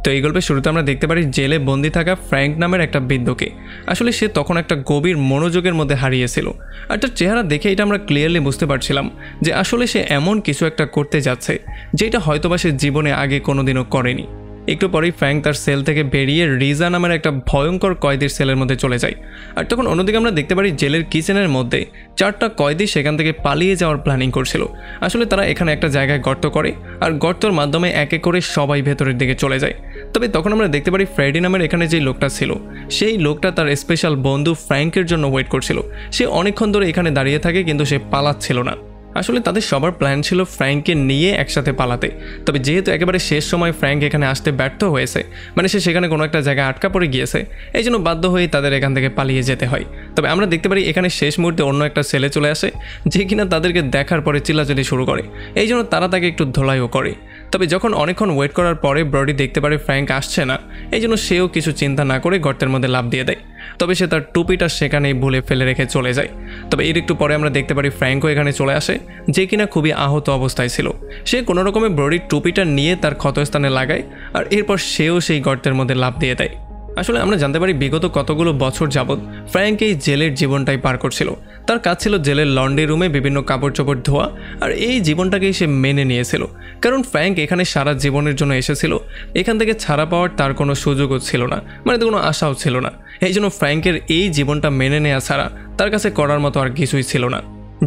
তো এই গল্পের শুরুতে আমরা দেখতে পারি জেলে বন্দি থাকা ফ্র্যাঙ্ক নামের একটা বৃদ্ধকে। আসলে সে তখন একটা গভীর মনোযোগের মধ্যে হারিয়েছিল, আর তার চেহারা দেখে এটা আমরা ক্লিয়ারলি বুঝতে পারছিলাম যে আসলে সে এমন কিছু একটা করতে যাচ্ছে যেটা হয়তোবা সে জীবনে আগে কোনোদিনও করেনি। একটু পরেই ফ্র্যাঙ্ক তার সেল থেকে বেরিয়ে রিজা নামের একটা ভয়ঙ্কর কয়েদির সেলের মধ্যে চলে যায়। আর তখন অন্যদিকে আমরা দেখতে পারি জেলের কিচেনের মধ্যে 4টা কয়েদি সেখান থেকে পালিয়ে যাওয়ার প্ল্যানিং করছিল। আসলে তারা এখানে একটা জায়গায় গর্ত করে, আর গর্তর মাধ্যমে এক এক করে সবাই ভেতরের দিকে চলে যায়। তবে তখন আমরা দেখতে পারি ফ্রেডি নামের এখানে যে লোকটা ছিল, সেই লোকটা তার স্পেশাল বন্ধু ফ্র্যাঙ্কের জন্য ওয়েট করছিল। সে অনেকক্ষণ ধরে এখানে দাঁড়িয়ে থাকে, কিন্তু সে পালাচ্ছিল না। আসলে তাদের সবার প্ল্যান ছিল ফ্র্যাঙ্ককে নিয়ে একসাথে পালাতে। তবে যেহেতু একেবারে শেষ সময় ফ্র্যাঙ্ক এখানে আসতে ব্যর্থ হয়েছে, মানে সে সেখানে কোনো একটা জায়গায় আটকা পড়ে গিয়েছে, এই জন্য বাধ্য হয়ে তাদের এখান থেকে পালিয়ে যেতে হয়। তবে আমরা দেখতে পারি এখানে শেষ মুহূর্তে অন্য একটা ছেলে চলে আসে, যে কিনা তাদেরকে দেখার পরে চিল্লাচিল্লি শুরু করে। এই জন্য তারা তাকে একটু ধোলাইও করে। তবে যখন অনেকক্ষণ ওয়েট করার পরে ব্রডি দেখতে পারে ফ্র্যাঙ্ক আসছে না, এই জন্য সেও কিছু চিন্তা না করে গর্তের মধ্যে লাফ দিয়ে দেয়। তবে সে তার টুপিটা সেখানেই ভুলে ফেলে রেখে চলে যায়। তবে এর একটু পরে আমরা দেখতে পারি ফ্র্যাঙ্কও এখানে চলে আসে, যে কিনা খুবই আহত অবস্থায় ছিল। সে কোনো রকমে ব্রডির টুপিটা নিয়ে তার ক্ষতস্থানে লাগায়, আর এরপর সেও সেই গর্তের মধ্যে লাফ দিয়ে দেয়। আসলে আমরা জানতে পারি বিগত কতগুলো বছর যাবৎ ফ্র্যাঙ্ক এই জেলের জীবনটাই পার করছিল। তার কাজ ছিল জেলের লন্ড্রি রুমে বিভিন্ন কাপড় চোপড় ধোয়া, আর এই জীবনটাকেই সে মেনে নিয়েছিল। কারণ ফ্র্যাঙ্ক এখানে সারা জীবনের জন্য এসেছিল, এখান থেকে ছাড়া পাওয়ার তার কোনো সুযোগও ছিল না, মানে কোনো আশাও ছিল না। এই জন্য ফ্র্যাঙ্কের এই জীবনটা মেনে নেওয়া ছাড়া তার কাছে করার মতো আর কিছুই ছিল না।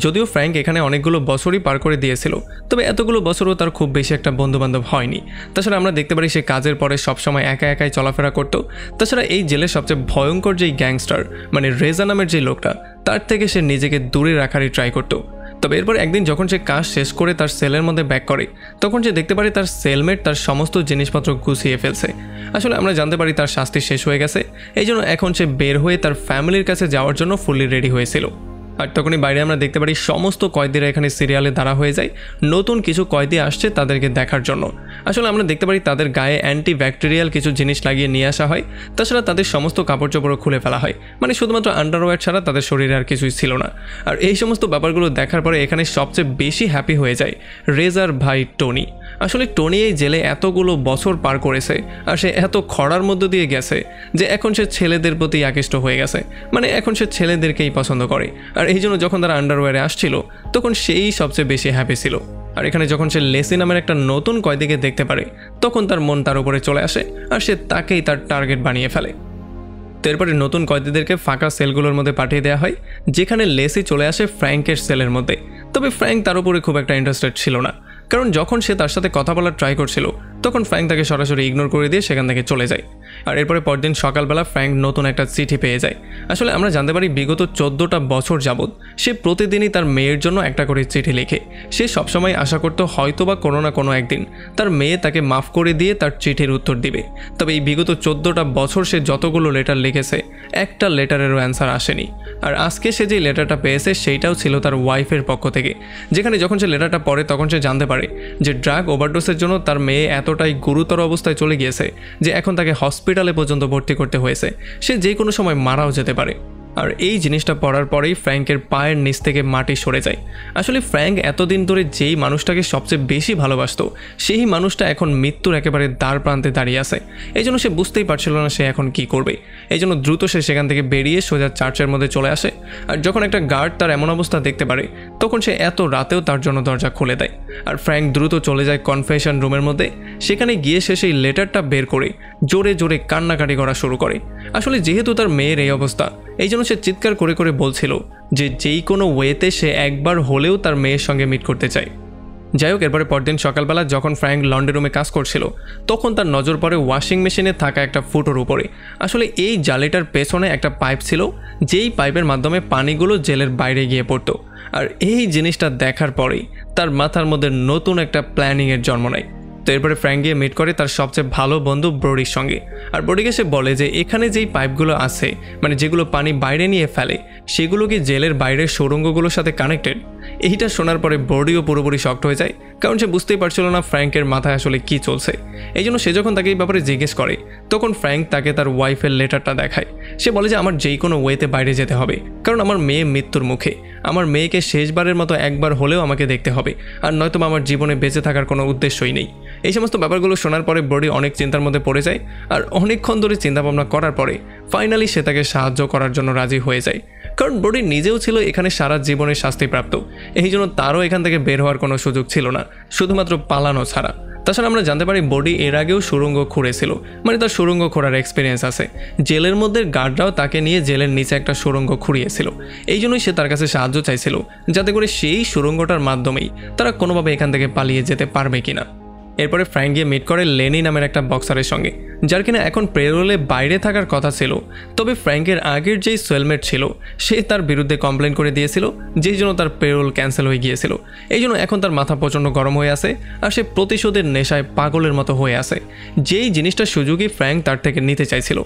যদিও ফ্র্যাঙ্ক এখানে অনেকগুলো বছরই পার করে দিয়েছিল, তবে এতগুলো বছরও তার খুব বেশি একটা বন্ধুবান্ধব হয়নি। তাছাড়া আমরা দেখতে পারি সে কাজের পরে সবসময় একা একাই চলাফেরা করতো। তাছাড়া এই জেলের সবচেয়ে ভয়ঙ্কর যেই গ্যাংস্টার, মানে রেজা নামের যে লোকটা, তার থেকে সে নিজেকে দূরে রাখারই ট্রাই করতো। তবে এরপর একদিন যখন সে কাজ শেষ করে তার সেলের মধ্যে ব্যাক করে, তখন সে দেখতে পারে তার সেলমেট তার সমস্ত জিনিসপত্র গুছিয়ে ফেলছে। আসলে আমরা জানতে পারি তার শাস্তি শেষ হয়ে গেছে, এই জন্য এখন সে বের হয়ে তার ফ্যামিলির কাছে যাওয়ার জন্য ফুললি রেডি হয়েছিল। আর তখনই বাইরে আমরা দেখতে পারি সমস্ত কয়েদিরা এখানে সিরিয়ালে দাঁড়া হয়ে যায়। নতুন কিছু কয়েদি আসছে তাদেরকে দেখার জন্য। আসলে আমরা দেখতে পারি তাদের গায়ে অ্যান্টি ব্যাকটেরিয়াল কিছু জিনিস লাগিয়ে নিয়ে আসা হয়। তাছাড়া তাদের সমস্ত কাপড় চোপড়ও খুলে ফেলা হয়, মানে শুধুমাত্র আন্ডারওয়্যার ছাড়া তাদের শরীরে আর কিছুই ছিল না। আর এই সমস্ত ব্যাপারগুলো দেখার পরে এখানে সবচেয়ে বেশি হ্যাপি হয়ে যায় রেজার ভাই টনি। আসলে টনি এই জেলে এতগুলো বছর পার করেছে, আর সে এত খরার মধ্য দিয়ে গেছে যে এখন সে ছেলেদের প্রতি আকৃষ্ট হয়ে গেছে, মানে এখন সে ছেলেদেরকেই পছন্দ করে। আর এই জন্য যখন তারা আন্ডারওয়্যারে আসছিল, তখন সেই সবচেয়ে বেশি হ্যাপি ছিল। আর এখানে যখন সে লেসি নামের একটা নতুন কয়েদিকে দেখতে পারে, তখন তার মন তার উপরে চলে আসে, আর সে তাকেই তার টার্গেট বানিয়ে ফেলে। তো এরপরে নতুন কয়েদিদেরকে ফাঁকা সেলগুলোর মধ্যে পাঠিয়ে দেওয়া হয়, যেখানে লেসি চলে আসে ফ্র্যাঙ্কের সেলের মধ্যে। তবে ফ্র্যাঙ্ক তার উপরে খুব একটা ইন্টারেস্টেড ছিল না, কারণ যখন সে তার সাথে কথা বলার ট্রাই করছিল, তখন ফ্র্যাঙ্ক তাকে সরাসরি ইগনোর করে দিয়ে সেখান থেকে চলে যায়। আর এরপরে পরদিন সকালবেলা ফ্র্যাঙ্ক নতুন একটা চিঠি পেয়ে যায়। আসলে আমরা জানতে পারি বিগত 14টা বছর যাবৎ সে প্রতিদিনই তার মেয়ের জন্য একটা করে চিঠি লেখে। সে সবসময় আশা করত হয়তোবা কোনো না কোনো একদিন তার মেয়ে তাকে মাফ করে দিয়ে তার চিঠির উত্তর দিবে। তবে এই বিগত 14টা বছর সে যতগুলো লেটার লিখেছে, একটা লেটারেরও অ্যান্সার আসেনি। আর আজকে সে যে লেটারটা পেয়েছে সেইটাও ছিল তার ওয়াইফের পক্ষ থেকে, যেখানে যখন সে লেটারটা পড়ে তখন সে জানতে পারে যে ড্রাগ ওভারডোজের জন্য তার মেয়ে এতটাই গুরুতর অবস্থায় চলে গিয়েছে যে এখন তাকে হসপিটালে পর্যন্ত ভর্তি করতে হয়েছে, সে যে কোনো সময় মারাও যেতে পারে। আর এই জিনিসটা পড়ার পরেই ফ্র্যাঙ্কের পায়ের নিচ থেকে মাটি সরে যায়। আসলে ফ্র্যাঙ্ক এতদিন ধরে যেই মানুষটাকে সবচেয়ে বেশি ভালোবাসতো, সেই মানুষটা এখন মৃত্যুর একেবারে দ্বার প্রান্তে দাঁড়িয়ে আছে। এই জন্য সে বুঝতেই পারছিল না সে এখন কি করবে। এই জন্য দ্রুত সে সেখান থেকে বেরিয়ে সোজা চার্চের মধ্যে চলে আসে। আর যখন একটা গার্ড তার এমন অবস্থা দেখতে পারে, তখন সে এত রাতেও তার জন্য দরজা খুলে দেয়। আর ফ্র্যাঙ্ক দ্রুত চলে যায় কনফেশন রুমের মধ্যে। সেখানে গিয়ে সে সেই লেটারটা বের করে জোরে জোরে কান্নাকাটি করা শুরু করে। আসলে যেহেতু তার মেয়ের এই অবস্থা, এই জন্য সে চিৎকার করে করে বলছিল যে যেই কোনো ওয়েতে সে একবার হলেও তার মেয়ের সঙ্গে মিট করতে চায়। যাই হোক, এরপরে পরদিন সকালবেলা যখন ফ্র্যাঙ্ক লন্ড্রি রুমে কাজ করছিল, তখন তার নজর পড়ে ওয়াশিং মেশিনে থাকা একটা ফুটোর উপরে। আসলে এই জালিটার পেছনে একটা পাইপ ছিল, যেই পাইপের মাধ্যমে পানিগুলো জেলের বাইরে গিয়ে পড়তো। আর এই জিনিসটা দেখার পরেই তার মাথার মধ্যে নতুন একটা প্ল্যানিংয়ের জন্ম নেয়। তো এরপরে ফ্র্যাঙ্ক গিয়ে মিট করে তার সবচেয়ে ভালো বন্ধু ব্রডির সঙ্গে। আর ব্রডিকে সে বলে যে এখানে যেই পাইপগুলো আছে, মানে যেগুলো পানি বাইরে নিয়ে ফেলে, সেগুলো কি জেলের বাইরের সুড়ঙ্গগুলোর সাথে কানেক্টেড। এইটা শোনার পরে ব্রডিও পুরোপুরি শক্ট হয়ে যায়, কারণ সে বুঝতেই পারছিল না ফ্র্যাঙ্কের মাথায় আসলে কি চলছে। এই জন্য সে যখন তাকে এই ব্যাপারে জিজ্ঞেস করে, তখন ফ্র্যাঙ্ক তাকে তার ওয়াইফের লেটারটা দেখায়। সে বলে যে আমার যেই কোনো ওয়েতে বাইরে যেতে হবে, কারণ আমার মেয়ে মৃত্যুর মুখে। আমার মেয়েকে শেষবারের মতো একবার হলেও আমাকে দেখতে হবে, আর নয়তো আমার জীবনে বেঁচে থাকার কোনো উদ্দেশ্যই নেই। এই সমস্ত ব্যাপারগুলো শোনার পরে ব্রোডি অনেক চিন্তার মধ্যে পড়ে যায় আর অনেকক্ষণ ধরে চিন্তাভাবনা করার পরে ফাইনালি সে তাকে সাহায্য করার জন্য রাজি হয়ে যায়। কারণ ব্রোডি নিজেও ছিল এখানে সারা জীবনের শাস্তিপ্রাপ্ত, এই জন্য তারও এখান থেকে বের হওয়ার কোনো সুযোগ ছিল না, শুধুমাত্র পালানো ছাড়া। তাছাড়া আমরা জানতে পারি ব্রোডি এর আগেও সুড়ঙ্গ খুঁড়েছিল, মানে তার সুড়ঙ্গ খোঁড়ার এক্সপিরিয়েন্স আছে। জেলের মধ্যে গার্ডরাও তাকে নিয়ে জেলের নিচে একটা সুড়ঙ্গ খুঁড়িয়েছিল, এই জন্যই সে তার কাছে সাহায্য চাইছিল, যাতে করে সেই সুড়ঙ্গটার মাধ্যমেই তারা কোনোভাবে এখান থেকে পালিয়ে যেতে পারবে কিনা। এরপরে ফ্র্যাঙ্ক গিয়ে মিট করে লেনি নামের একটা বক্সারের সঙ্গে, যার কিনা এখন পেরোলে বাইরে থাকার কথা ছিল। তবে ফ্র্যাঙ্কের আগের যেই সেলমেট ছিল সে তার বিরুদ্ধে কমপ্লেন করে দিয়েছিল, যেই জন্য তার পেরোল ক্যান্সেল হয়ে গিয়েছিল। এই জন্য এখন তার মাথা প্রচণ্ড গরম হয়ে আছে আর সে প্রতিশোধের নেশায় পাগলের মতো হয়ে আছে। যেই জিনিসটা সুযোগই ফ্র্যাঙ্ক তার থেকে নিতে চাইছিল।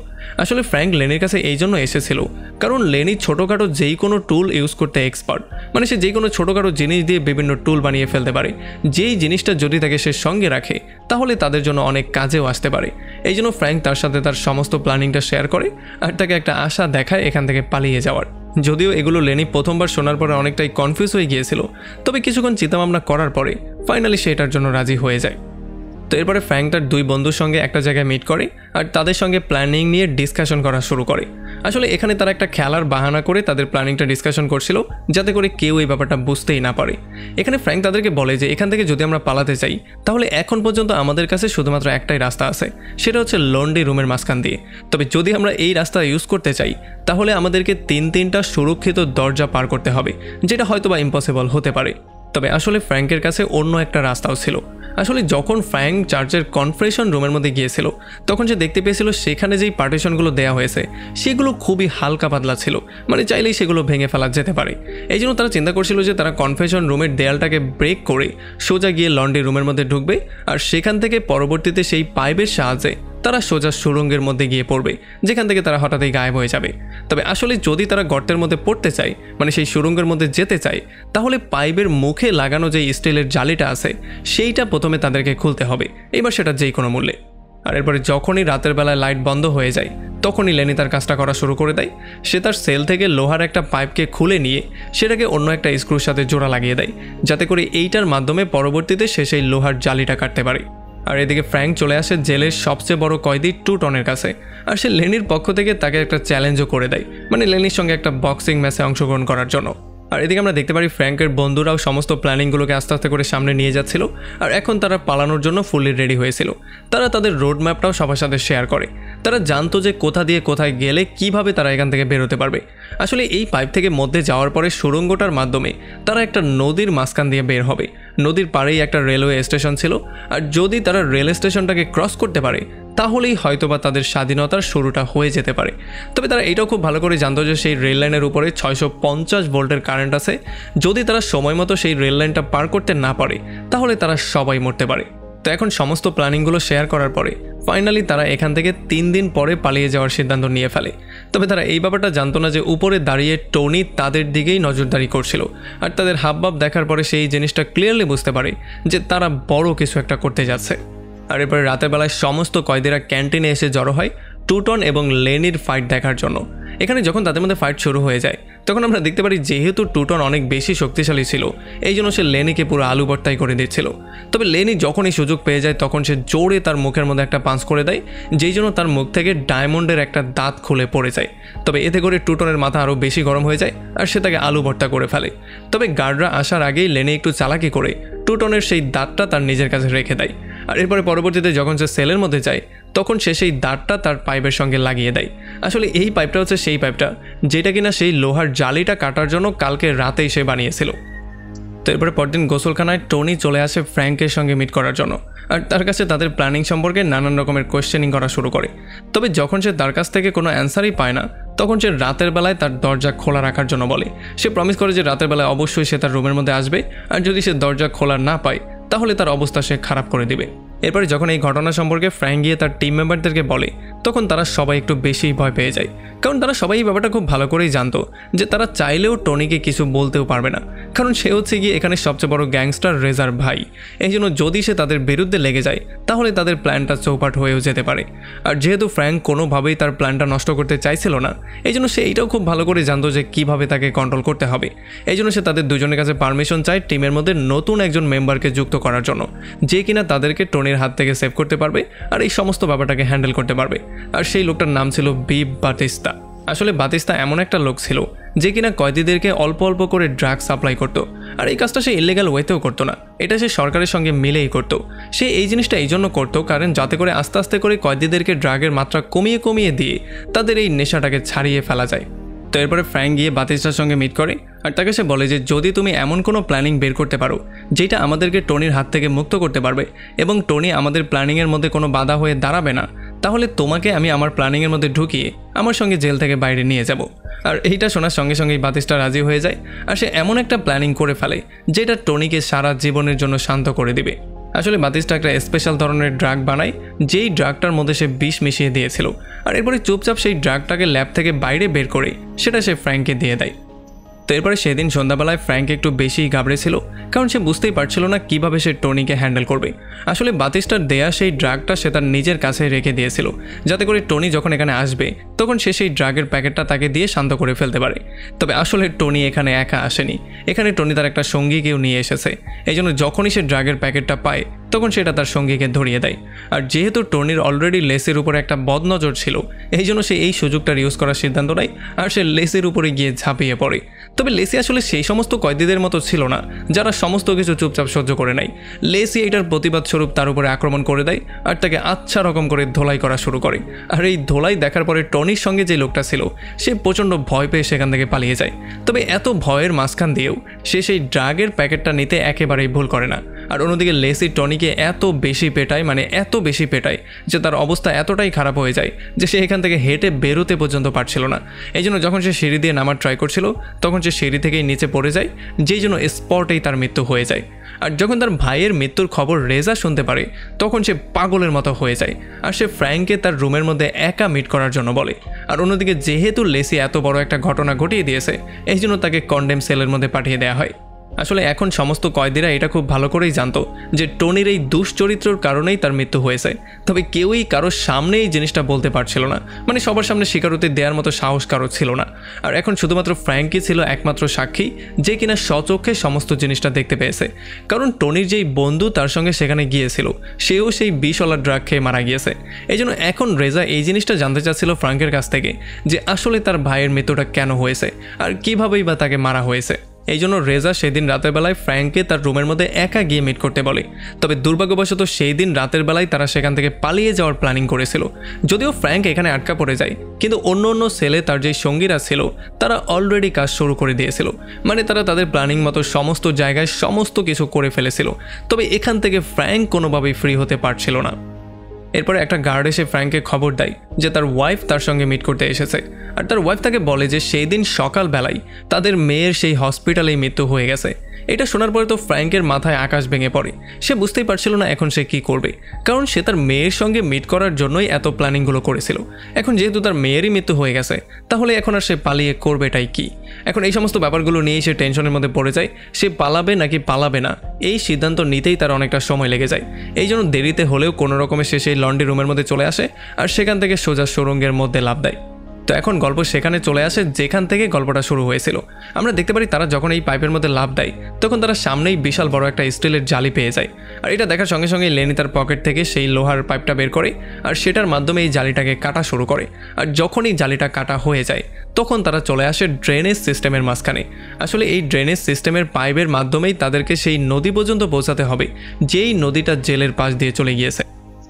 আসলে ফ্র্যাঙ্ক লেনির কাছে এই জন্য এসেছিল কারণ লেনি ছোটোখাটো যেই কোনো টুল ইউজ করতে এক্সপার্ট, মানে সে যে কোনো ছোটোখাটো জিনিস দিয়ে বিভিন্ন টুল বানিয়ে ফেলতে পারে। যেই জিনিসটা যদি তাকে সে সঙ্গে রাখে তাহলে তাদের জন্য অনেক কাজেও আসতে পারে। এই জন্য ফ্র্যাঙ্ক তার সাথে তার সমস্ত প্ল্যানিংটা শেয়ার করে আর তাকে একটা আশা দেখায় এখান থেকে পালিয়ে যাওয়ার। যদিও এগুলো লেনি প্রথমবার শোনার পরে অনেকটাই কনফিউজ হয়ে গিয়েছিল, তবে কিছুক্ষণ চিন্তাভাবনা করার পরে ফাইনালি সে এটার জন্য রাজি হয়ে যায়। তো এরপরে ফ্র্যাঙ্ক তার দুই বন্ধুর সঙ্গে একটা জায়গায় মিট করে আর তাদের সঙ্গে প্ল্যানিং নিয়ে ডিসকাশন করা শুরু করে। আসলে এখানে তারা একটা খেলার বাহানা করে তাদের প্ল্যানিংটা ডিসকাশন করছিল, যাতে করে কেউ এই ব্যাপারটা বুঝতেই না পারে। এখানে ফ্র্যাঙ্ক তাদেরকে বলে যে এখান থেকে যদি আমরা পালাতে চাই তাহলে এখন পর্যন্ত আমাদের কাছে শুধুমাত্র একটাই রাস্তা আছে, সেটা হচ্ছে লন্ড্রি রুমের মাঝখান দিয়ে। তবে যদি আমরা এই রাস্তা ইউজ করতে চাই তাহলে আমাদেরকে তিনটা সুরক্ষিত দরজা পার করতে হবে, যেটা হয়তো বা ইম্পসিবল হতে পারে। তবে আসলে ফ্র্যাঙ্কের কাছে অন্য একটা রাস্তাও ছিল। আসলে যখন ফ্র্যাঙ্ক চার্চের কনফারেশন রুমের মধ্যে গিয়েছিল তখন সে দেখতে পেয়েছিল সেখানে যেই পার্টিশনগুলো দেওয়া হয়েছে সেগুলো খুবই হালকা পাতলা ছিল, মানে চাইলেই সেগুলো ভেঙে ফেলা যেতে পারে। এই জন্য তারা চিন্তা করছিল যে তারা কনফারেশন রুমের দেয়ালটাকে ব্রেক করে সোজা গিয়ে লন্ড্রি রুমের মধ্যে ঢুকবে আর সেখান থেকে পরবর্তীতে সেই পাইপের সাহায্যে তারা সোজা সুড়ঙ্গের মধ্যে গিয়ে পড়বে, যেখান থেকে তারা হঠাৎই গায়েব হয়ে যাবে। তবে আসলে যদি তারা গর্তের মধ্যে পড়তে চায়, মানে সেই সুড়ঙ্গের মধ্যে যেতে চায়, তাহলে পাইপের মুখে লাগানো যে স্টিলের জালিটা আছে সেইটা প্রথমে তাদেরকে খুলতে হবে, এবার সেটা যেই কোনো মূল্যে। আর এরপরে যখনই রাতের বেলায় লাইট বন্ধ হয়ে যায় তখনই লেনি তার কাজটা করা শুরু করে দেয়। সে তার সেল থেকে লোহার একটা পাইপকে খুলে নিয়ে সেটাকে অন্য একটা স্ক্রুর সাথে জোড়া লাগিয়ে দেয়, যাতে করে এইটার মাধ্যমে পরবর্তীতে সে সেই লোহার জালিটা কাটতে পারে। আর এদিকে ফ্র্যাঙ্ক চলে আসে জেলের সবচেয়ে বড় কয়েদি টুটনের কাছে, আর সে লেনির পক্ষ থেকে তাকে একটা চ্যালেঞ্জও করে দেয়, মানে লেনির সঙ্গে একটা বক্সিং ম্যাচে অংশগ্রহণ করার জন্য। আর এদিকে আমরা দেখতে পারি ফ্র্যাঙ্কের বন্ধুরাও সমস্ত প্ল্যানিংগুলোকে আস্তে আস্তে করে সামনে নিয়ে যাচ্ছিল আর এখন তারা পালানোর জন্য ফুললি রেডি হয়েছিল। তারা তাদের রোড ম্যাপটাও সবার সাথে শেয়ার করে। তারা জানতো যে কোথা দিয়ে কোথায় গেলে কিভাবে তারা এখান থেকে বেরোতে পারবে। আসলে এই পাইপ থেকে মধ্যে যাওয়ার পরে সুড়ঙ্গটার মাধ্যমে তারা একটা নদীর মাঝখান দিয়ে বের হবে। নদীর পাড়েই একটা রেলওয়ে স্টেশন ছিল, আর যদি তারা রেল স্টেশনটাকে ক্রস করতে পারে তাহলেই হয়তোবা তাদের স্বাধীনতার শুরুটা হয়ে যেতে পারে। তবে তারা এটাও খুব ভালো করে জানতো যে সেই রেল লাইনের উপরে 650 ভোল্টের কারেন্ট আছে, যদি তারা সময় মতো সেই রেল লাইনটা পার করতে না পারে তাহলে তারা সবাই মরতে পারে। তো এখন সমস্ত প্ল্যানিংগুলো শেয়ার করার পরে ফাইনালি তারা এখান থেকে 3 দিন পরে পালিয়ে যাওয়ার সিদ্ধান্ত নিয়ে ফেলে। তবে তারা এই ব্যাপারটা জানতো না যে উপরে দাঁড়িয়ে টনি তাদের দিকেই নজরদারি করছিল, আর তাদের হাবভাব দেখার পরে সেই জিনিসটা ক্লিয়ারলি বুঝতে পারে যে তারা বড় কিছু একটা করতে যাচ্ছে। আর এরপরে রাতের বেলায় সমস্ত কয়েদিরা ক্যান্টিনে এসে জড়ো হয় টুটন এবং লেনির ফাইট দেখার জন্য। এখানে যখন তাদের মধ্যে ফাইট শুরু হয়ে যায় তখন আমরা দেখতে পারি যেহেতু টুটন অনেক বেশি শক্তিশালী ছিল এই জন্য সে লেনিকে পুরো আলু ভর্তাই করে দিচ্ছিল। তবে লেনি যখনই সুযোগ পেয়ে যায় তখন সে জোরে তার মুখের মধ্যে একটা পাঞ্চ করে দেয়, যেই জন্য তার মুখ থেকে ডায়মন্ডের একটা দাঁত খুলে পড়ে যায়। তবে এতে করে টুটনের মাথা আরও বেশি গরম হয়ে যায় আর সে তাকে আলু ভর্তা করে ফেলে। তবে গার্ডরা আসার আগেই লেনি একটু চালাকি করে টুটনের সেই দাঁতটা তার নিজের কাছে রেখে দেয়। আর এরপরে পরবর্তীতে যখন সে সেলের মধ্যে যায় তখন সে সেই দাঁতটা তার পাইপের সঙ্গে লাগিয়ে দেয়। আসলে এই পাইপটা হচ্ছে সেই পাইপটা যেটা কিনা সেই লোহার জালিটা কাটার জন্য কালকে রাতেই সে বানিয়েছিল। তো এরপরে পরদিন গোসলখানায় টনি চলে আসে ফ্র্যাঙ্কের সঙ্গে মিট করার জন্য, আর তার কাছে তাদের প্ল্যানিং সম্পর্কে নানান রকমের কোয়েশ্চেনিং করা শুরু করে। তবে যখন সে তার কাছ থেকে কোনো অ্যান্সারই পায় না তখন সে রাতের বেলায় তার দরজা খোলা রাখার জন্য বলে। সে প্রমিস করে যে রাতের বেলায় অবশ্যই সে তার রুমের মধ্যে আসবে, আর যদি সে দরজা খোলা না পায় তাহলে তার অবস্থা সে খারাপ করে দিবে। এরপরে যখন এই ঘটনা সম্পর্কে ফ্র্যাঙ্ক গিয়ে তার টিম মেম্বারদেরকে বলে তখন তারা সবাই একটু বেশি ভয় পেয়ে যায়, কারণ তারা সবাই এই ব্যাপারটা খুব ভালো করেই জানতো যে তারা চাইলেও টনিকে কিছু বলতেও পারবে না, কারণ সে হচ্ছে গিয়ে এখানে সবচেয়ে বড় গ্যাংস্টার রেজার ভাই। এই জন্য যদি সে তাদের বিরুদ্ধে লেগে যায় তাহলে তাদের প্ল্যানটা চৌপাট হয়েও যেতে পারে। আর যেহেতু ফ্র্যাঙ্ক কোনোভাবেই তার প্ল্যানটা নষ্ট করতে চাইছিল না এই জন্য সে এইটাও খুব ভালো করে জানতো যে কীভাবে তাকে কন্ট্রোল করতে হবে। এই জন্য সে তাদের দুজনের কাছে পারমিশন চায় টিমের মধ্যে নতুন একজন মেম্বারকে যুক্ত করার জন্য, যে কিনা তাদেরকে টনি টনির হাত থেকে সেভ করতে পারবে আর এই সমস্ত ব্যাপারটাকে হ্যান্ডেল করতে পারবে। আর সেই লোকটার নাম ছিল বিব বাতিস্তা। আসলে বাতিস্তা এমন একটা লোক ছিল যে কিনা কয়েদিদেরকে অল্প অল্প করে ড্রাগ সাপ্লাই করতো। আর এই কাজটা সে ইলিগাল ওয়েতেও করতো না, এটা সে সরকারের সঙ্গে মিলেই করতো। সে এই জিনিসটা এই জন্য করতো কারণ যাতে করে আস্তে আস্তে করে কয়েদিদেরকে ড্রাগের মাত্রা কমিয়ে কমিয়ে দিয়ে তাদের এই নেশাটাকে ছাড়িয়ে ফেলা যায়। তো এরপরে ফ্র্যাঙ্ক গিয়ে বাতিস্তার সঙ্গে মিট করে আর তাকে সে বলে যে যদি তুমি এমন কোনো প্ল্যানিং বের করতে পারো যেটা আমাদেরকে টনির হাত থেকে মুক্ত করতে পারবে এবং টনি আমাদের প্ল্যানিংয়ের মধ্যে কোনো বাধা হয়ে দাঁড়াবে না, তাহলে তোমাকে আমি আমার প্ল্যানিংয়ের মধ্যে ঢুকিয়ে আমার সঙ্গে জেল থেকে বাইরে নিয়ে যাব। আর এইটা শোনার সঙ্গে সঙ্গেই বাতিস্তা রাজি হয়ে যায় আর সে এমন একটা প্ল্যানিং করে ফেলে যেটা টনিকে সারা জীবনের জন্য শান্ত করে দিবে। আসলে বাতিস্তা একটা স্পেশাল ধরনের ড্রাগ বানায় যেই ড্রাগটার মধ্যে সে বিষ মিশিয়ে দিয়েছিল। আর এরপরে চুপচাপ সেই ড্রাগটাকে ল্যাব থেকে বাইরে বের করে সেটা সে ফ্র্যাঙ্ককে দিয়ে দেয়। তো এরপরে সেদিন সন্ধ্যাবেলায় ফ্র্যাঙ্ক একটু বেশিই ঘাবড়েছিল কারণ সে বুঝতেই পারছিল না কিভাবে সে টনিকে হ্যান্ডেল করবে। আসলে বাতিস্টার দেয়া সেই ড্রাগটা সে তার নিজের কাছে রেখে দিয়েছিল যাতে করে টনি যখন এখানে আসবে তখন সে সেই ড্রাগের প্যাকেটটা তাকে দিয়ে শান্ত করে ফেলতে পারে। তবে আসলে টনি এখানে একা আসেনি, এখানে টনি তার একটা সঙ্গীকেও নিয়ে এসেছে। এই জন্য যখনই সে ড্রাগের প্যাকেটটা পায় তখন সেটা তার সঙ্গীকে ধরিয়ে দেয়। আর যেহেতু টনির অলরেডি লেসের উপরে একটা বদনজর ছিল এই জন্য সে এই সুযোগটার ইউজ করার সিদ্ধান্ত নেয় আর সে লেসের উপরে গিয়ে ঝাঁপিয়ে পড়ে। তবে লেসি আসলে সেই সমস্ত কয়েদিদের মতো ছিল না যারা সমস্ত কিছু চুপচাপ সহ্য করে নেয়। লেসি এটার প্রতিবাদ স্বরূপ তার উপরে আক্রমণ করে দেয় আর তাকে আচ্ছা রকম করে ধোলাই করা শুরু করে। আর এই ধোলাই দেখার পরে টনির সঙ্গে যে লোকটা ছিল সে প্রচণ্ড ভয় পেয়ে সেখান থেকে পালিয়ে যায়। তবে এত ভয়ের মাঝখান দিয়েও সে সেই ড্রাগের প্যাকেটটা নিতে একেবারেই ভুল করে না। আর অন্যদিকে লেসি টনিকে এত বেশি পেটায়, মানে এত বেশি পেটায় যে তার অবস্থা এতটাই খারাপ হয়ে যায় যে সে এখান থেকে হেঁটে বেরোতে পর্যন্ত পারছিল না। এই জন্য যখন সে সিঁড়ি দিয়ে নামার ট্রাই করছিল তখন সে সিঁড়ি থেকেই নিচে পড়ে যায়, যেই জন্য স্পটেই তার মৃত্যু হয়ে যায়। আর যখন তার ভাইয়ের মৃত্যুর খবর রেজা শুনতে পারে তখন সে পাগলের মতো হয়ে যায় আর সে ফ্র্যাঙ্ককে তার রুমের মধ্যে একা মিট করার জন্য বলে। আর অন্যদিকে যেহেতু লেসি এত বড় একটা ঘটনা ঘটিয়ে দিয়েছে এই জন্য তাকে কন্ডেম সেলের মধ্যে পাঠিয়ে দেওয়া হয়। আসলে এখন সমস্ত কয়েদিরা এটা খুব ভালো করেই জানতো যে টনির এই দুশ্চরিত্রর কারণেই তার মৃত্যু হয়েছে। তবে কেউই কারোর সামনে এই জিনিসটা বলতে পারছিল না, মানে সবার সামনে স্বীকারোক্তি দেওয়ার মতো সাহস কারো ছিল না। আর এখন শুধুমাত্র ফ্র্যাঙ্কই ছিল একমাত্র সাক্ষী যে কিনা স্বচক্ষে সমস্ত জিনিসটা দেখতে পেয়েছে। কারণ টনির যেই বন্ধু তার সঙ্গে সেখানে গিয়েছিল সেও সেই বিষওয়ালা ড্রাগ খেয়ে মারা গিয়েছে। এই জন্য এখন রেজা এই জিনিসটা জানতে চাচ্ছিল ফ্র্যাঙ্কের কাছ থেকে যে আসলে তার ভাইয়ের মৃত্যুটা কেন হয়েছে আর কীভাবেই বা তাকে মারা হয়েছে। এই জন্য রেজা সেদিন রাতের বেলায় ফ্র্যাঙ্ককে তার রুমের মধ্যে একা গিয়ে মিট করতে বলে। তবে দুর্ভাগ্যবশত সেই দিন রাতের বেলায় তারা সেখান থেকে পালিয়ে যাওয়ার প্ল্যানিং করেছিল। যদিও ফ্র্যাঙ্ক এখানে আটকা পড়ে যায় কিন্তু অন্য অন্য সেলে তার যেই সঙ্গীরা ছিল তারা অলরেডি কাজ শুরু করে দিয়েছিল, মানে তারা তাদের প্ল্যানিং মতো সমস্ত জায়গায় সমস্ত কিছু করে ফেলেছিল। তবে এখান থেকে ফ্র্যাঙ্ক কোনোভাবেই ফ্রি হতে পারছিল না। এরপরে একটা গার্ড এসে ফ্র্যাঙ্ককে খবর দেয় যে তার ওয়াইফ তার সঙ্গে মিট করতে এসেছে। আর তার ওয়াইফ তাকে বলে যে সেই দিন সকালবেলায় তাদের মেয়ের সেই হসপিটালেই মৃত্যু হয়ে গেছে। এটা শোনার পরে তো ফ্র্যাঙ্কের মাথায় আকাশ ভেঙে পড়ে। সে বুঝতেই পারছিল না এখন সে কী করবে, কারণ সে তার মেয়ের সঙ্গে মিট করার জন্যই এত প্ল্যানিংগুলো করেছিল। এখন যেহেতু তার মেয়েরই মৃত্যু হয়ে গেছে তাহলে এখন আর সে পালিয়ে করবেটাই কি? এখন এই সমস্ত ব্যাপারগুলো নিয়েই সে টেনশনের মধ্যে পড়ে যায়। সে পালাবে নাকি পালাবে না এই সিদ্ধান্ত নিতেই তার অনেকটা সময় লেগে যায়। এই জন্য দেরিতে হলেও কোনো রকমে সে সেই লন্ড্রি রুমের মধ্যে চলে আসে আর সেখান থেকে সোজা সুড়ঙ্গের মধ্যে লাফ দেয়। তো এখন গল্প সেখানে চলে আসে যেখান থেকে গল্পটা শুরু হয়েছিল। আমরা দেখতে পারি তারা যখন এই পাইপের মধ্যে লাফ দেয় তখন তারা সামনেই বিশাল বড় একটা স্টিলের জালি পেয়ে যায়। আর এটা দেখার সঙ্গে সঙ্গে লেনি তার পকেট থেকে সেই লোহার পাইপটা বের করে আর সেটার মাধ্যমে এই জালিটাকে কাটা শুরু করে। আর যখন এই জালিটা কাটা হয়ে যায় তখন তারা চলে আসে ড্রেনেজ সিস্টেমের মাঝখানে। আসলে এই ড্রেনেজ সিস্টেমের পাইপের মাধ্যমেই তাদেরকে সেই নদী পর্যন্ত পৌঁছাতে হবে যেই নদীটা জেলের পাশ দিয়ে চলে গিয়েছে।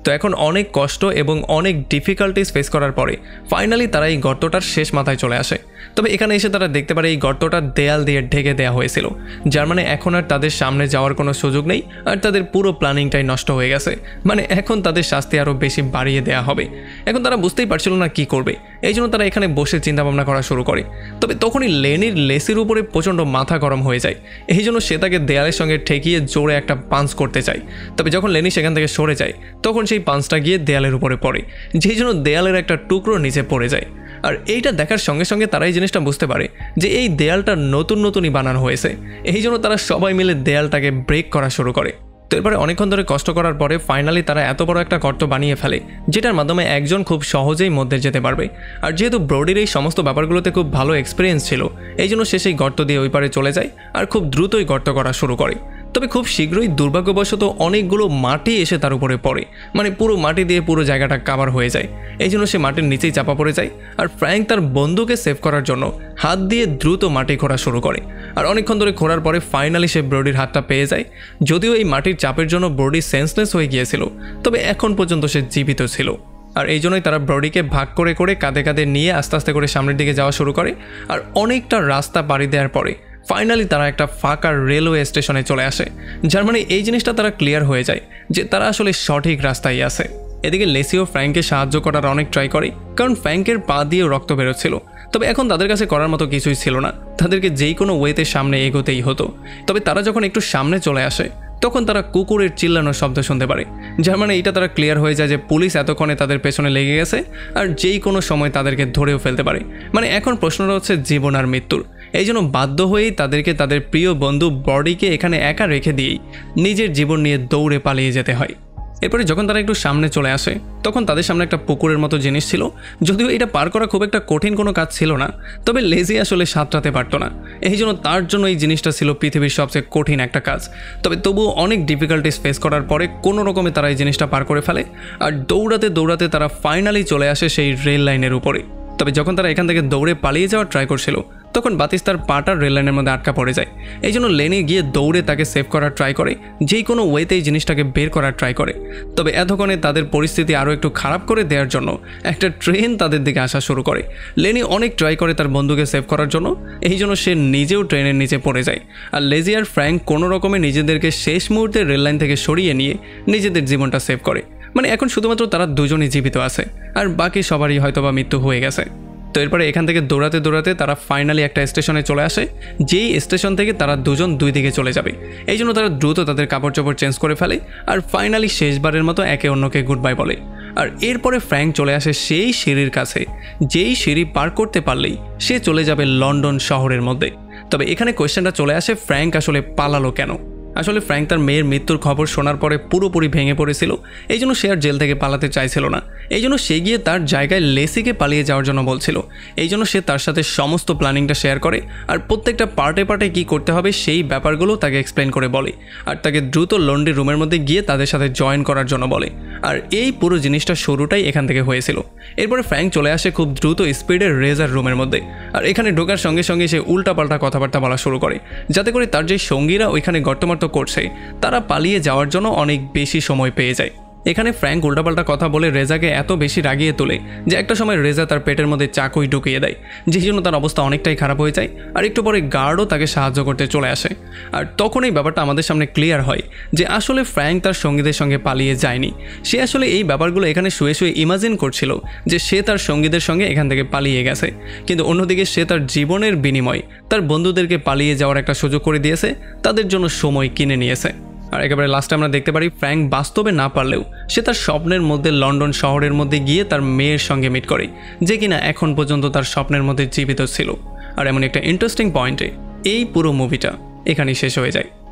তো এখন অনেক কষ্ট এবং অনেক ডিফিকাল্টিস ফেস করার পরে ফাইনালি তারা এই গর্তটার শেষ মাথায় চলে আসে। তবে এখানে এসে তারা দেখতে পারে এই গর্তটা দেয়াল দিয়ে ঢেকে দেওয়া হয়েছিল, যার মানে এখন আর তাদের সামনে যাওয়ার কোনো সুযোগ নেই আর তাদের পুরো প্ল্যানিংটাই নষ্ট হয়ে গেছে। মানে এখন তাদের শাস্তি আরও বেশি বাড়িয়ে দেওয়া হবে। এখন তারা বুঝতেই পারছিল না কি করবে, এই জন্য তারা এখানে বসে চিন্তাভাবনা করা শুরু করে। তবে তখনই লেনির লেসির উপরে প্রচণ্ড মাথা গরম হয়ে যায়। এই জন্য সে তাকে দেয়ালের সঙ্গে ঠেকিয়ে জোরে একটা পাঞ্চ করতে চায়। তবে যখন লেনি সেখান থেকে সরে যায় তখন সেই পাঞ্চটা গিয়ে দেয়ালের উপরে পড়ে, যেই জন্য দেয়ালের একটা টুকরো নিচে পড়ে যায়। আর এইটা দেখার সঙ্গে সঙ্গে তারা এই জিনিসটা বুঝতে পারে যে এই দেয়ালটা নতুনই বানানো হয়েছে। এই জন্য তারা সবাই মিলে দেয়ালটাকে ব্রেক করা শুরু করে। তো এরপরে অনেকক্ষণ ধরে কষ্ট করার পরে ফাইনালি তারা এত বড় একটা গর্ত বানিয়ে ফেলে যেটার মাধ্যমে একজন খুব সহজেই মধ্যে যেতে পারবে। আর যেহেতু ব্রোডির এই সমস্ত ব্যাপারগুলোতে খুব ভালো এক্সপিরিয়েন্স ছিল এই জন্য সে সেই গর্ত দিয়ে ওই পারে চলে যায় আর খুব দ্রুতই গর্ত করা শুরু করে। তবে খুব শীঘ্রই দুর্ভাগ্যবশত অনেকগুলো মাটি এসে তার উপরে পড়ে, মানে পুরো মাটি দিয়ে পুরো জায়গাটা কাভার হয়ে যায়। এই জন্য সে মাটির নিচেই চাপা পড়ে যায়। আর ফ্র্যাঙ্ক তার বন্ধুকে সেভ করার জন্য হাত দিয়ে দ্রুত মাটি খোঁড়া শুরু করে। আর অনেকক্ষণ ধরে খোঁড়ার পরে ফাইনালি সে ব্রোডির হাতটা পেয়ে যায়। যদিও এই মাটির চাপের জন্য ব্রোডি সেন্সলেস হয়ে গিয়েছিল, তবে এখন পর্যন্ত সে জীবিত ছিল। আর এই জন্যই তারা ব্রোডিকে ভাগ করে করে কাঁধে কাঁধে নিয়ে আস্তে আস্তে করে সামনের দিকে যাওয়া শুরু করে। আর অনেকটা রাস্তা পাড়ি দেওয়ার পরে ফাইনালি তারা একটা ফাঁকা রেলওয়ে স্টেশনে চলে আসে, যার মানে এই জিনিসটা তারা ক্লিয়ার হয়ে যায় যে তারা আসলে সঠিক রাস্তায় আছে। এদিকে লেসিও ফ্র্যাঙ্ককে সাহায্য করার অনেক ট্রাই করে, কারণ ফ্র্যাঙ্কের পা দিয়ে রক্ত বেরোচ্ছিল। তবে এখন তাদের কাছে করার মতো কিছুই ছিল না, তাদেরকে যেই কোনো ওয়েতে সামনে এগোতেই হতো। তবে তারা যখন একটু সামনে চলে আসে তখন তারা কুকুরের চিল্লানোর শব্দ শুনতে পারে, যার মানে এটা তারা ক্লিয়ার হয়ে যায় যে পুলিশ এতক্ষণে তাদের পেছনে লেগে গেছে আর যেই কোনো সময় তাদেরকে ধরেও ফেলতে পারে। মানে এখন প্রশ্নটা হচ্ছে জীবন আর মৃত্যুর। এই জন্য বাধ্য হয়েই তাদেরকে তাদের প্রিয় বন্ধু বডিকে এখানে একা রেখে দিয়েই নিজের জীবন নিয়ে দৌড়ে পালিয়ে যেতে হয়। এরপরে যখন তারা একটু সামনে চলে আসে তখন তাদের সামনে একটা পুকুরের মতো জিনিস ছিল। যদিও এটা পার করা খুব একটা কঠিন কোনো কাজ ছিল না, তবে লেজি আসলে সাঁতরাতে পারতো না, এই জন্য তার জন্য এই জিনিসটা ছিল পৃথিবীর সবচেয়ে কঠিন একটা কাজ। তবে তবুও অনেক ডিফিকাল্টিস ফেস করার পরে কোনো রকমে তারা এই জিনিসটা পার করে ফেলে। আর দৌড়াতে দৌড়াতে তারা ফাইনালি চলে আসে সেই রেল লাইনের উপরে। তবে যখন তারা এখান থেকে দৌড়ে পালিয়ে যাওয়ার ট্রাই করছিল তখন বাতিস তার পাটা রেল লাইনের মধ্যে আটকা পড়ে যায়। এই জন্য লেনি গিয়ে দৌড়ে তাকে সেভ করার ট্রাই করে, যেই কোনো ওয়েতে এই জিনিসটাকে বের করার ট্রাই করে। তবে এতক্ষণে তাদের পরিস্থিতি আরও একটু খারাপ করে দেওয়ার জন্য একটা ট্রেন তাদের দিকে আসা শুরু করে। লেনি অনেক ট্রাই করে তার বন্ধুকে সেভ করার জন্য, এই জন্য সে নিজেও ট্রেনের নিচে পড়ে যায়। আর লেজি আর ফ্র্যাঙ্ক কোনো রকমে নিজেদেরকে শেষ মুহূর্তে রেল লাইন থেকে সরিয়ে নিয়ে নিজেদের জীবনটা সেভ করে। মানে এখন শুধুমাত্র তারা দুজনই জীবিত আছে, আর বাকি সবারই হয়তোবা মৃত্যু হয়ে গেছে। তো এরপরে এখান থেকে দৌড়াতে দৌড়াতে তারা ফাইনালি একটা স্টেশনে চলে আসে, যেই স্টেশন থেকে তারা দুজন দুই দিকে চলে যাবে। এই জন্য তারা দ্রুত তাদের কাপড় চোপড় চেঞ্জ করে ফেলে আর ফাইনালি শেষবারের মতো একে অন্যকে গুড বাই বলে। আর এরপরে ফ্র্যাঙ্ক চলে আসে সেই সিঁড়ির কাছে, যেই সিঁড়ি পার করতে পারলেই সে চলে যাবে লন্ডন শহরের মধ্যে। তবে এখানে কোয়েশ্চেনটা চলে আসে, ফ্র্যাঙ্ক আসলে পালালো কেন? আসলে ফ্র্যাঙ্ক তার মেয়ের মৃত্যুর খবর শোনার পরে পুরোপুরি ভেঙে পড়েছিল, এই জন্য সে আর জেল থেকে পালাতে চাইছিল না। এই জন্য সে গিয়ে তার জায়গায় লেসিকে পালিয়ে যাওয়ার জন্য বলছিল। এই জন্য সে তার সাথে সমস্ত প্ল্যানিংটা শেয়ার করে আর প্রত্যেকটা পার্টে পার্টে কী করতে হবে সেই ব্যাপারগুলো তাকে এক্সপ্লেন করে বলে, আর তাকে দ্রুত লন্ড্রি রুমের মধ্যে গিয়ে তাদের সাথে জয়েন করার জন্য বলে। আর এই পুরো জিনিসটা শুরুটাই এখান থেকে হয়েছিল। এরপরে ফ্র্যাঙ্ক চলে আসে খুব দ্রুত স্পিডের রেজার রুমের মধ্যে, আর এখানে ঢোকার সঙ্গে সঙ্গে সে উল্টাপাল্টা কথাবার্তা বলা শুরু করে, যাতে করে তার যে সঙ্গীরা ওইখানে গর্তমার্ত করছে তারা পালিয়ে যাওয়ার জন্য অনেক বেশি সময় পেয়ে যায়। এখানে ফ্র্যাঙ্ক উল্টাপাল্টা কথা বলে রেজাকে এত বেশি রাগিয়ে তোলে যে একটা সময় রেজা তার পেটের মধ্যে চাকুই ঢুকিয়ে দেয়, যেই জন্য তার অবস্থা অনেকটাই খারাপ হয়ে যায়। আর একটু পরে গার্ডও তাকে সাহায্য করতে চলে আসে। আর তখন এই ব্যাপারটা আমাদের সামনে ক্লিয়ার হয় যে আসলে ফ্র্যাঙ্ক তার সঙ্গীদের সঙ্গে পালিয়ে যায়নি, সে আসলে এই ব্যাপারগুলো এখানে শুয়ে শুয়ে ইমাজিন করছিল যে সে তার সঙ্গীদের সঙ্গে এখান থেকে পালিয়ে গেছে, কিন্তু অন্যদিকে সে তার জীবনের বিনিময়ে তার বন্ধুদেরকে পালিয়ে যাওয়ার একটা সুযোগ করে দিয়েছে, তাদের জন্য সময় কিনে নিয়েছে। আর একেবারে লাস্টে আমরা দেখতে পারি ফ্র্যাঙ্ক বাস্তবে না পারলেও সে তার স্বপ্নের মধ্যে লন্ডন শহরের মধ্যে গিয়ে তার মেয়ের সঙ্গে মিট করে, যে কিনা এখন পর্যন্ত তার স্বপ্নের মধ্যে জীবিত ছিল। আর এমন একটা ইন্টারেস্টিং পয়েন্টে এই পুরো মুভিটা এখানেই শেষ হয়ে যায়।